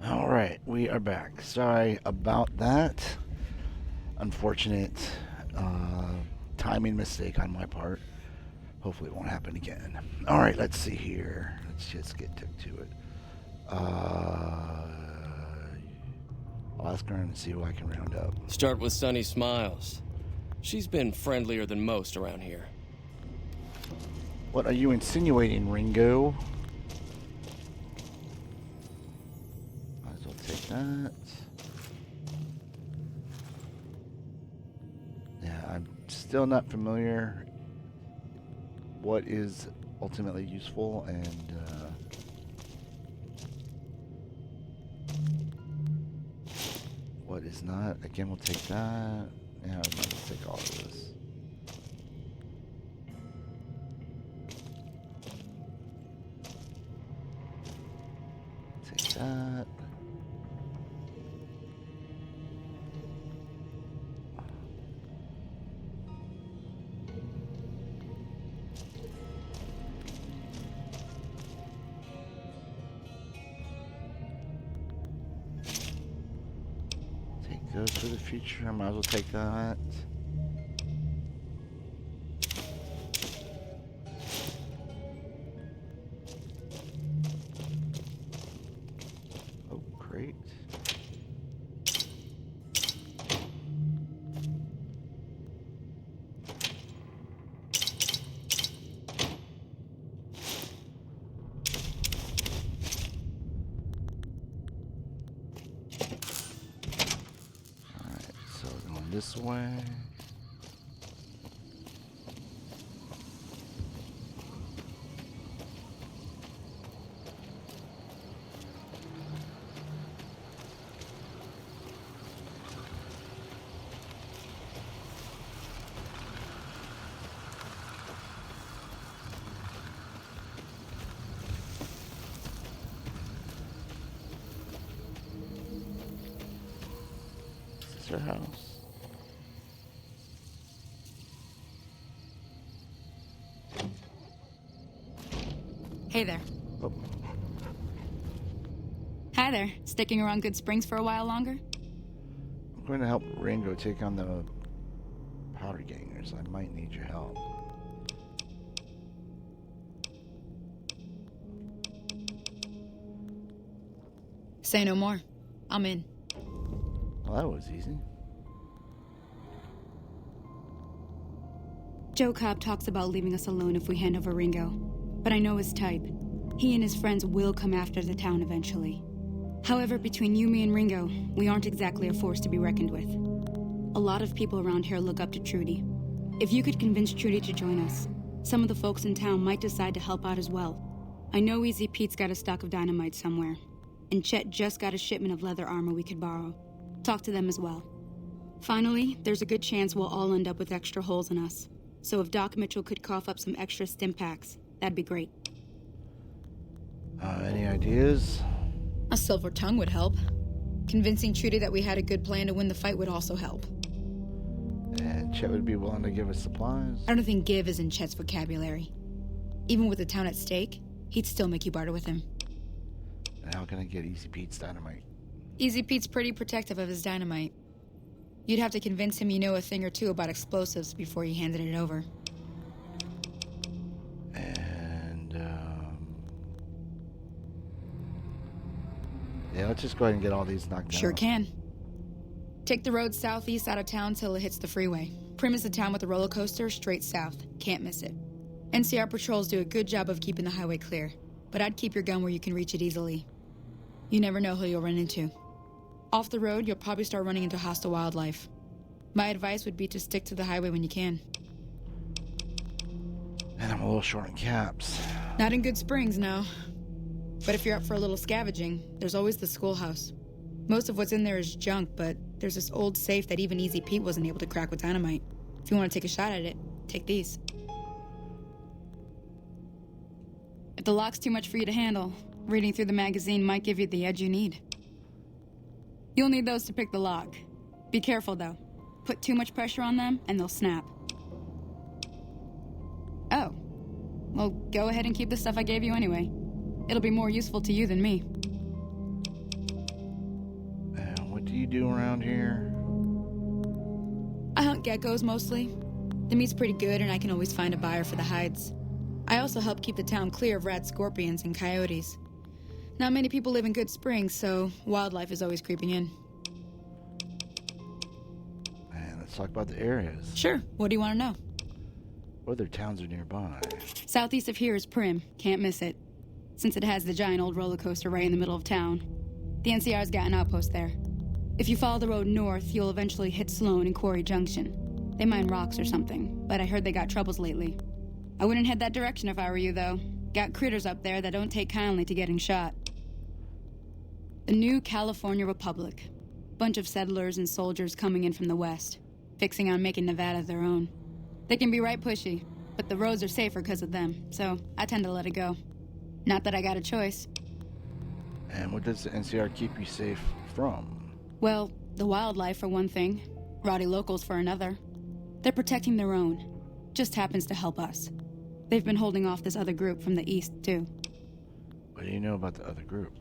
Alright, we are back. Sorry about that. Unfortunate uh, timing mistake on my part. Hopefully it won't happen again. Alright, let's see here. Let's just get to it. I'll ask her and see who I can round up. Start with Sunny Smiles. She's been friendlier than most around here. What are you insinuating, Ringo? Might as well take that. Yeah, I'm still not familiar what is ultimately useful and what is not. Again, we'll take that. Yeah, I might as well take all of this. Take that. Take those for the future. I might as well take that. Oh, great. So going this way. Is this her house? Hey there. Oh, Hi there. Sticking around Good Springs for a while longer? I'm going to help Ringo take on the powder gangers. I might need your help. Say no more. I'm in. Well, that was easy. Joe Cobb talks about leaving us alone if we hand over Ringo, but I know his type. He and his friends will come after the town eventually. However, between you, me, and Ringo, we aren't exactly a force to be reckoned with. A lot of people around here look up to Trudy. If you could convince Trudy to join us, some of the folks in town might decide to help out as well. I know Easy Pete's got a stock of dynamite somewhere, and Chet just got a shipment of leather armor we could borrow. Talk to them as well. Finally, there's a good chance we'll all end up with extra holes in us. So if Doc Mitchell could cough up some extra stim packs, that'd be great. Any ideas? A silver tongue would help. Convincing Trudy that we had a good plan to win the fight would also help. And Chet would be willing to give us supplies? I don't think give is in Chet's vocabulary. Even with the town at stake, he'd still make you barter with him. And how can I get Easy Pete's dynamite? Easy Pete's pretty protective of his dynamite. You'd have to convince him you know a thing or two about explosives before you handed it over. And, yeah, let's just go ahead and get all these knocked down. Sure can. Take the road southeast out of town till it hits the freeway. Premise the town with a roller coaster straight south. Can't miss it. NCR patrols do a good job of keeping the highway clear, but I'd keep your gun where you can reach it easily. You never know who you'll run into. Off the road, you'll probably start running into hostile wildlife. My advice would be to stick to the highway when you can. And I'm a little short on caps. Not in Good Springs, no. But if you're up for a little scavenging, there's always the schoolhouse. Most of what's in there is junk, but there's this old safe that even Easy Pete wasn't able to crack with dynamite. If you want to take a shot at it, take these. If the lock's too much for you to handle, reading through the magazine might give you the edge you need. You'll need those to pick the lock. Be careful, though. Put too much pressure on them, and they'll snap. Oh. Well, go ahead and keep the stuff I gave you anyway. It'll be more useful to you than me. you do around here? I hunt geckos mostly. The meat's pretty good and I can always find a buyer for the hides. I also help keep the town clear of rat scorpions and coyotes. Not many people live in Good Springs, so wildlife is always creeping in. Man, let's talk about the areas. Sure, what do you want to know? What other towns are nearby? Southeast of here is Prim, can't miss it. Since it has the giant old roller coaster right in the middle of town. The NCR's got an outpost there. If you follow the road north, you'll eventually hit Sloan and Quarry Junction. They mine rocks or something, but I heard they got troubles lately. I wouldn't head that direction if I were you, though. Got critters up there that don't take kindly to getting shot. The new California Republic. Bunch of settlers and soldiers coming in from the west, fixing on making Nevada their own. They can be right pushy, but the roads are safer because of them, so I tend to let it go. Not that I got a choice. And what does the NCR keep you safe from? Well, the wildlife for one thing, rowdy locals for another. They're protecting their own. Just happens to help us. They've been holding off this other group from the east, too. What do you know about the other group?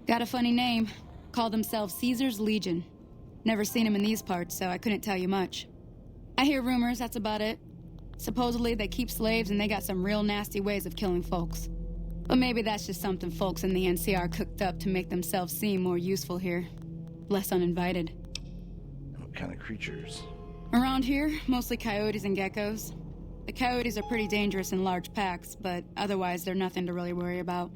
Got a funny name. Call themselves Caesar's Legion. Never seen them in these parts, so I couldn't tell you much. I hear rumors, that's about it. Supposedly they keep slaves and they got some real nasty ways of killing folks. But maybe that's just something folks in the NCR cooked up to make themselves seem more useful here. Less uninvited. And what kind of creatures? Around here, mostly coyotes and geckos. The coyotes are pretty dangerous in large packs, but otherwise they're nothing to really worry about.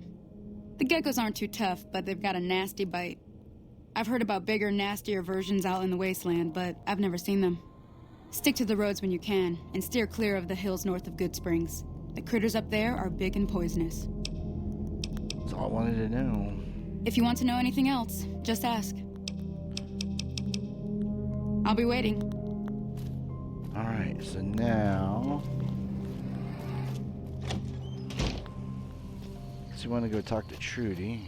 The geckos aren't too tough, but they've got a nasty bite. I've heard about bigger, nastier versions out in the wasteland, but I've never seen them. Stick to the roads when you can, and steer clear of the hills north of Good Springs. The critters up there are big and poisonous. That's all I wanted to know. If you want to know anything else, just ask. I'll be waiting. Alright, so now... So you want to go talk to Trudy.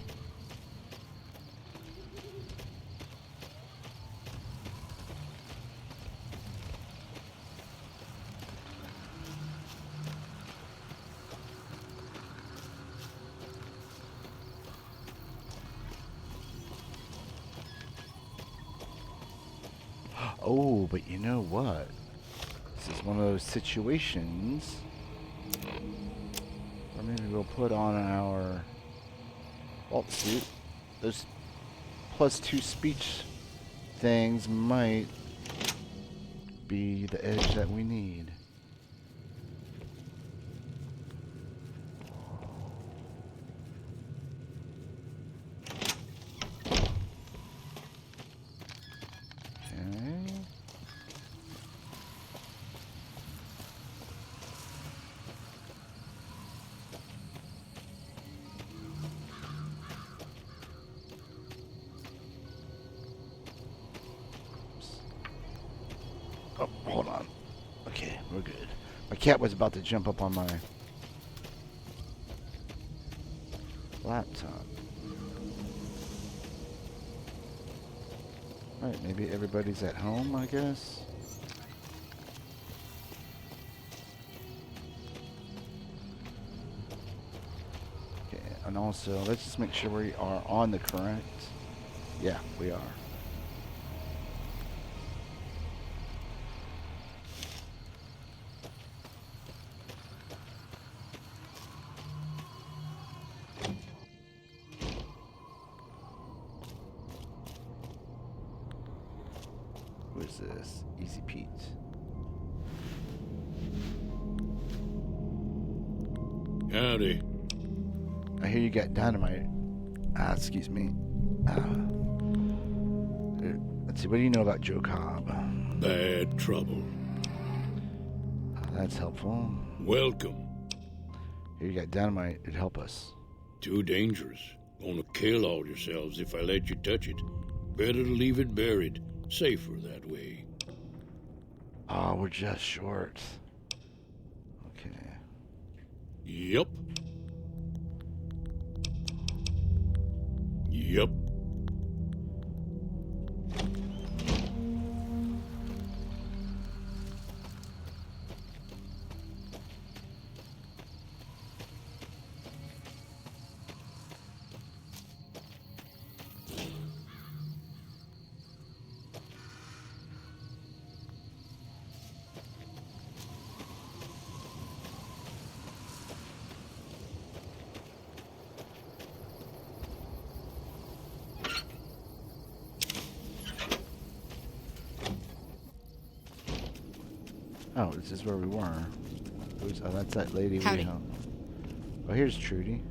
Oh, but you know what? This is one of those situations where maybe we'll put on our vault suit. Those +2 speech things might be the edge that we need. Oh, hold on. Okay, we're good. My cat was about to jump up on my laptop. Alright, maybe everybody's at home, I guess. Okay, and also, let's just make sure we are on the correct. Yeah, we are. Who is this? Easy Pete. Howdy. I hear you got dynamite. Excuse me. Let's see, what do you know about Joe Cobb? Bad trouble. That's helpful. Welcome. Here you got dynamite. It'd help us. Too dangerous. Gonna kill all yourselves if I let you touch it. Better to leave it buried. Safer that way. Oh, we're just short. Okay. Yup. Yup. Oh, this is where we were. Oh, that's that lady we Howdy. helped. Oh, here's Trudy.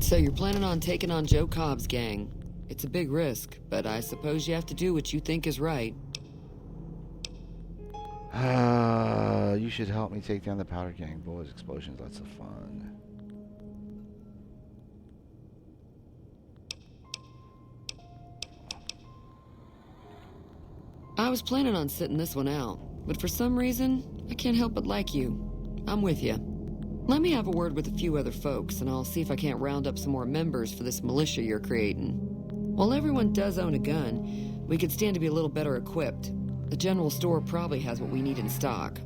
So you're planning on taking on Joe Cobb's gang. It's a big risk, but I suppose you have to do what you think is right. You should help me take down the powder gang. Bullets, explosions, lots of fun. I was planning on sitting this one out, but for some reason, I can't help but like you. I'm with you. Let me have a word with a few other folks, and I'll see if I can't round up some more members for this militia you're creating. While everyone does own a gun, we could stand to be a little better equipped. The general store probably has what we need in stock.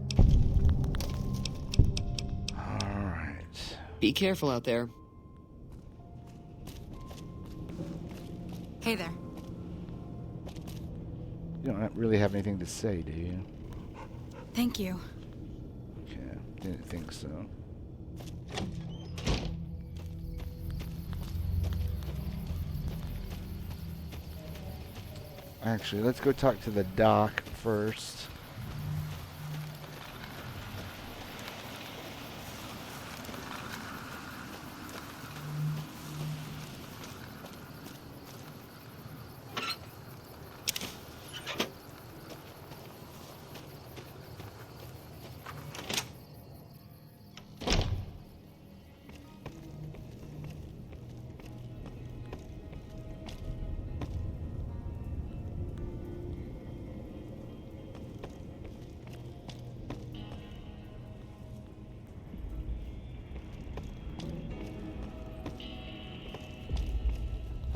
Alright. Be careful out there. Hey there. You don't really have anything to say, do you? Thank you. Okay, didn't think so. Actually, let's go talk to the doc first.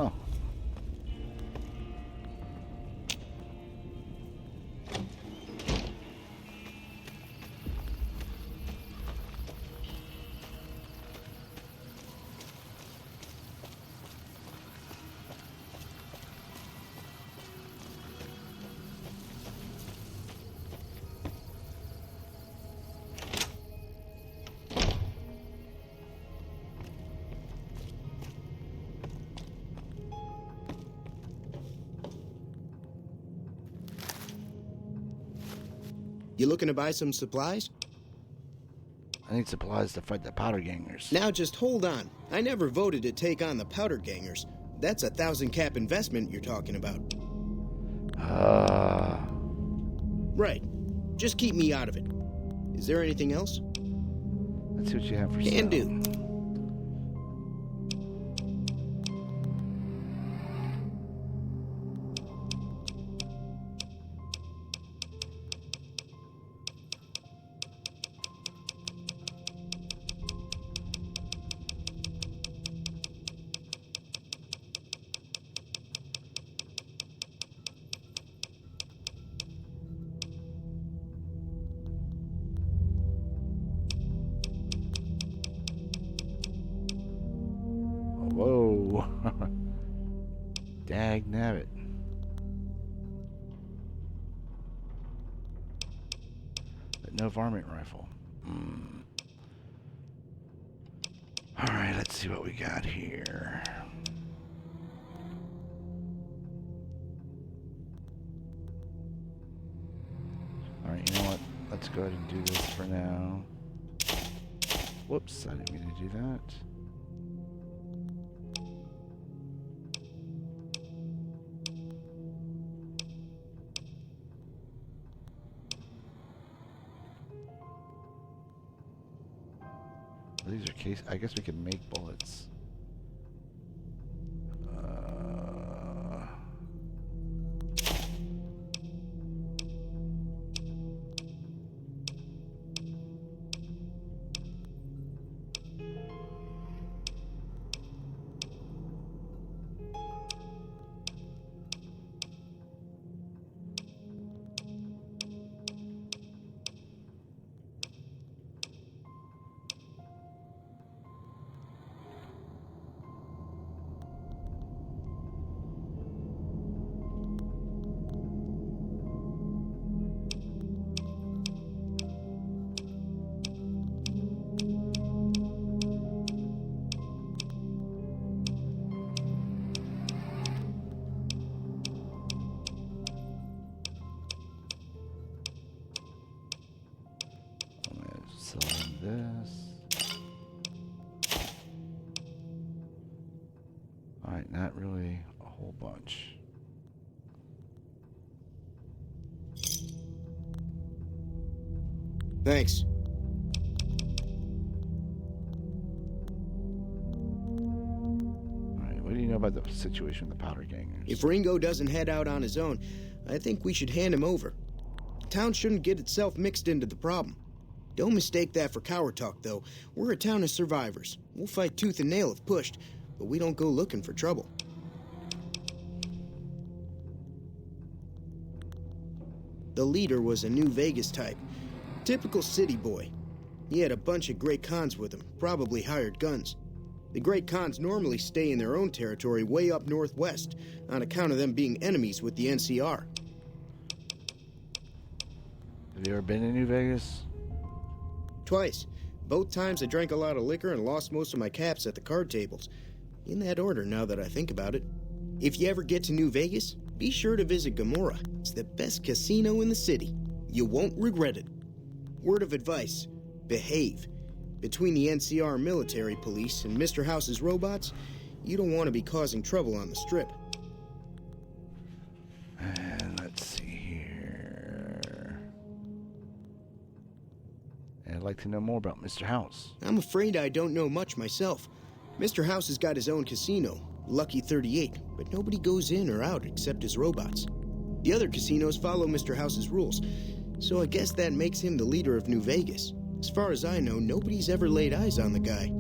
Oh. You looking to buy some supplies? I need supplies to fight the powder gangers. Now just hold on. I never voted to take on the powder gangers. That's a 1,000 cap investment you're talking about. Right. Just keep me out of it. Is there anything else? Let's see what you have for Can sale. do. Whoa. Dag nabbit. But no varmint rifle. Alright, let's see what we got here. Alright, you know what? Let's go ahead and do this for now. Whoops, I didn't mean to do that. These are case. I guess we can make bullets. Alright, not really a whole bunch. Thanks. Alright, what do you know about the situation with the powder gangers? If Ringo doesn't head out on his own, I think we should hand him over. Town shouldn't get itself mixed into the problem. Don't mistake that for coward talk, though. We're a town of survivors. We'll fight tooth and nail if pushed, but we don't go looking for trouble. The leader was a New Vegas type. Typical city boy. He had a bunch of Great Khans with him, probably hired guns. The Great Khans normally stay in their own territory way up northwest, on account of them being enemies with the NCR. Have you ever been to New Vegas? Twice. Both times I drank a lot of liquor and lost most of my caps at the card tables. In that order, now that I think about it. If you ever get to New Vegas, be sure to visit Gomorrah. It's the best casino in the city. You won't regret it. Word of advice, behave. Between the NCR military police and Mr. House's robots, you don't want to be causing trouble on the Strip. And let's see here. I'd like to know more about Mr. House. I'm afraid I don't know much myself. Mr. House has got his own casino, Lucky 38, but nobody goes in or out except his robots. The other casinos follow Mr. House's rules, so I guess that makes him the leader of New Vegas. As far as I know, nobody's ever laid eyes on the guy.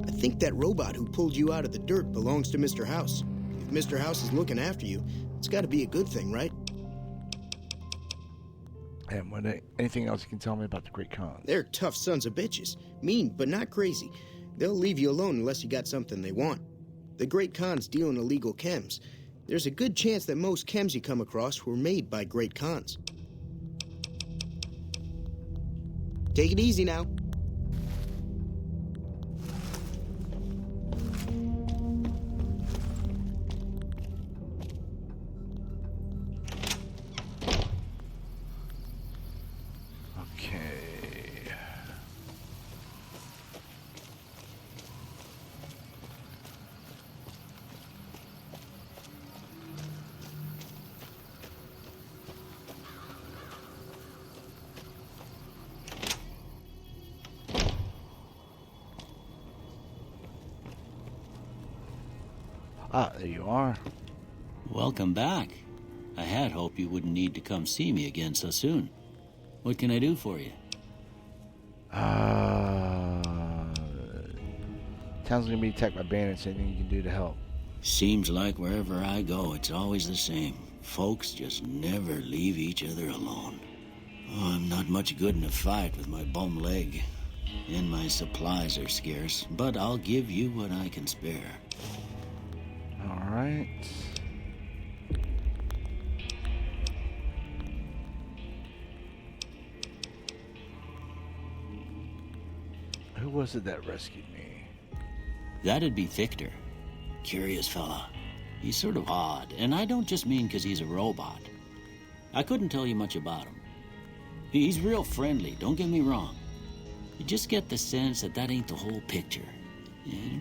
I think that robot who pulled you out of the dirt belongs to Mr. House. If Mr. House is looking after you, it's got to be a good thing, right? And anything else you can tell me about the Great Khans? They're tough sons of bitches. Mean, but not crazy. They'll leave you alone unless you got something they want. The Great Khans deal in illegal chems. There's a good chance that most chems you come across were made by Great Khans. Take it easy now. Okay. Ah, there you are. Welcome back. I had hoped you wouldn't need to come see me again so soon. What can I do for you? Town's gonna be attacked by bandits. Anything you can do to help? Seems like wherever I go, it's always the same. Folks just never leave each other alone. Oh, I'm not much good in a fight with my bum leg. And my supplies are scarce, but I'll give you what I can spare. All right. Who was it that rescued me? That'd be Victor. Curious fella. He's sort of odd, and I don't just mean 'cause he's a robot. I couldn't tell you much about him. He's real friendly, don't get me wrong. You just get the sense that that ain't the whole picture.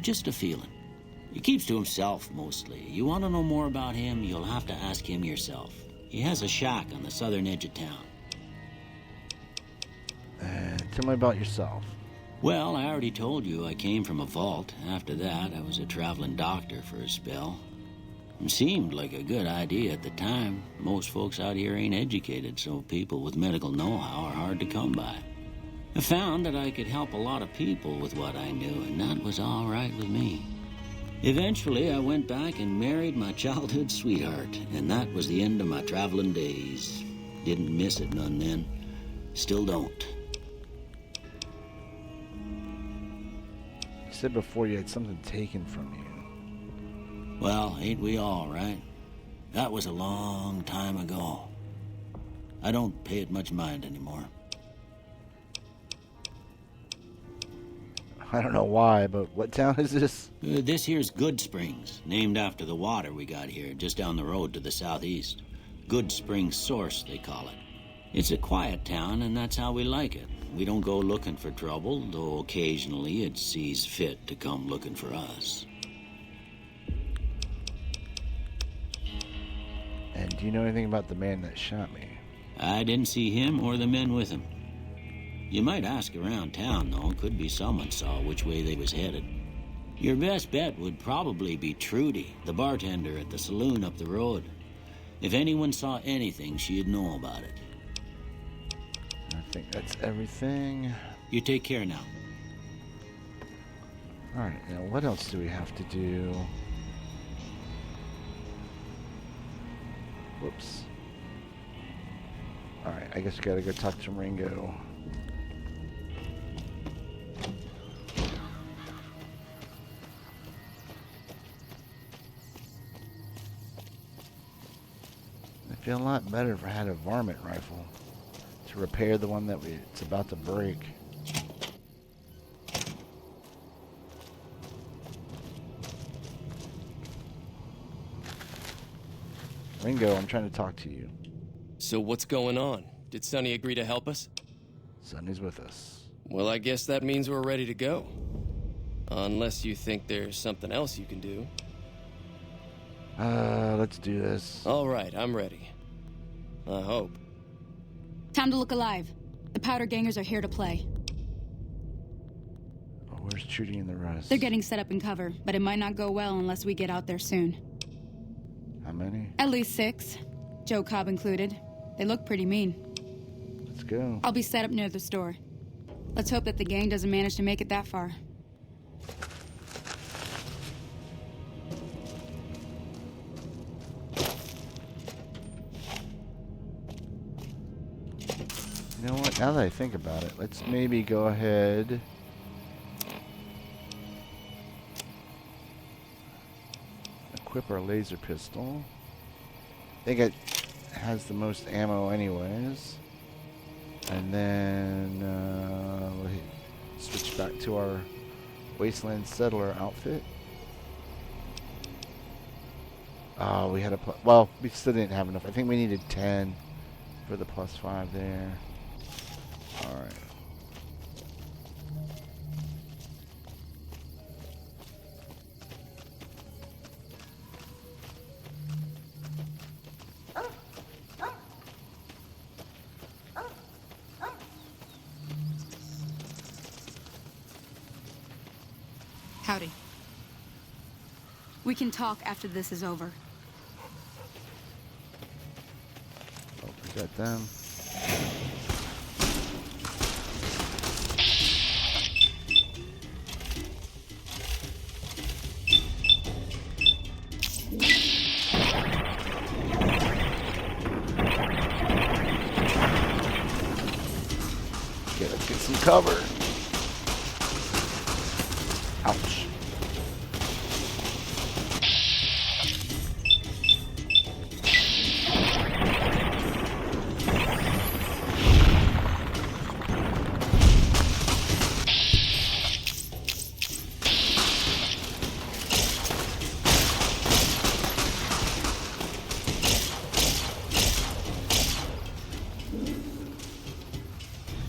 Just a feeling. He keeps to himself, mostly. You want to know more about him, you'll have to ask him yourself. He has a shack on the southern edge of town. Tell me about yourself. Well, I already told you I came from a vault. After that, I was a traveling doctor for a spell. It seemed like a good idea at the time. Most folks out here ain't educated, so people with medical know-how are hard to come by. I found that I could help a lot of people with what I knew, and that was all right with me. Eventually, I went back and married my childhood sweetheart, and that was the end of my traveling days. Didn't miss it none then. Still don't. You said before you had something taken from you. Well, ain't we all, right? That was a long time ago. I don't pay it much mind anymore. I don't know why, but what town is this? This here's Good Springs, named after the water we got here, just down the road to the southeast. Good Springs Source, they call it. It's a quiet town, and that's how we like it. We don't go looking for trouble, though occasionally it sees fit to come looking for us. Do you know anything about the man that shot me? I didn't see him or the men with him. You might ask around town, though. Could be someone saw which way they was headed. Your best bet would probably be Trudy, the bartender at the saloon up the road. If anyone saw anything, she'd know about it. I think that's everything. You take care now. Alright, now what else do we have to do? Whoops. Alright, I guess we gotta go talk to Ringo. I'd feel a lot better if I had a varmint rifle to repair the one that it's about to break. Ringo, I'm trying to talk to you. So what's going on? Did Sonny agree to help us? Sonny's with us. Well, I guess that means we're ready to go. Unless you think there's something else you can do. Let's do this. All right, I'm ready. I hope. Time to look alive. The powder gangers are here to play. Oh, where's Trudy and the rest? They're getting set up in cover, but it might not go well unless we get out there soon. How many? At least 6. Joe Cobb included. They look pretty mean. Let's go. I'll be set up near the store. Let's hope that the gang doesn't manage to make it that far. You know what? Now that I think about it, let's maybe go ahead. Equip our laser pistol. I think it has the most ammo anyways. And then we'll switch back to our Wasteland Settler outfit. We had a well, we still didn't have enough. I think we needed 10 for the +5 there. All right. Howdy. We can talk after this is over. Oh, we got them. Okay, let's get some cover. Ouch.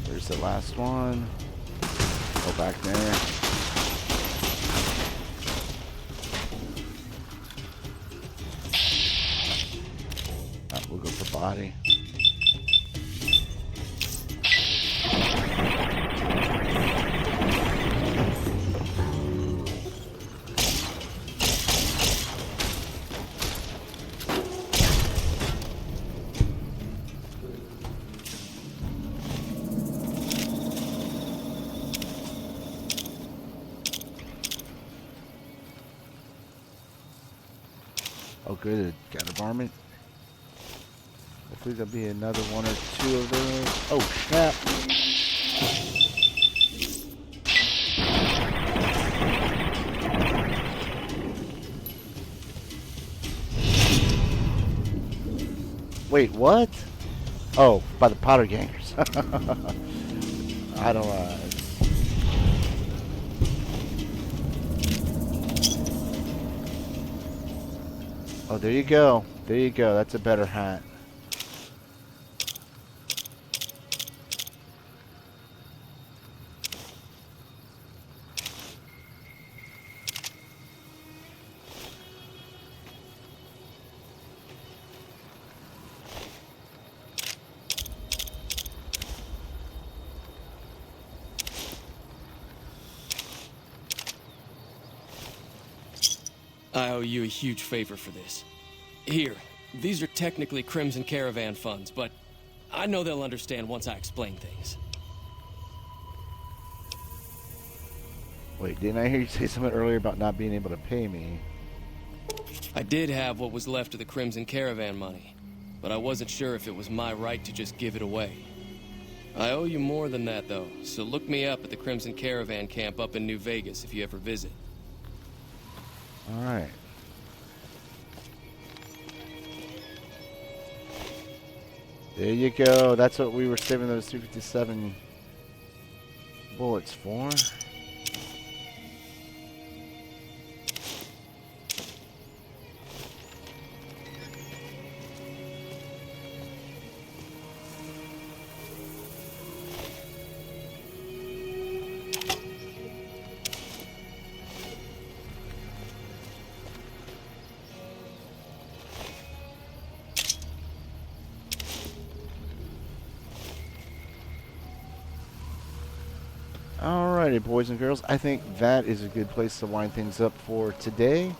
Where's the last one? Go back there. We'll go for body. Oh, good. Got a varmint. Hopefully there'll be another 1 or 2 of those. Oh, snap. Wait, what? Oh, by the powder gangers. I don't Oh, there you go. There you go. That's a better hat. I owe you a huge favor for this. Here, these are technically Crimson Caravan funds, but I know they'll understand once I explain things. Wait, didn't I hear you say something earlier about not being able to pay me? I did have what was left of the Crimson Caravan money, but I wasn't sure if it was my right to just give it away. I owe you more than that, though, so look me up at the Crimson Caravan camp up in New Vegas if you ever visit. Alright. There you go. That's what we were saving those 257 bullets for. Alrighty, boys and girls. I think that is a good place to wind things up for today.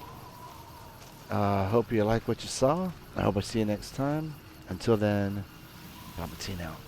Hope you like what you saw. I hope I see you next time. Until then, PalpyTeen out.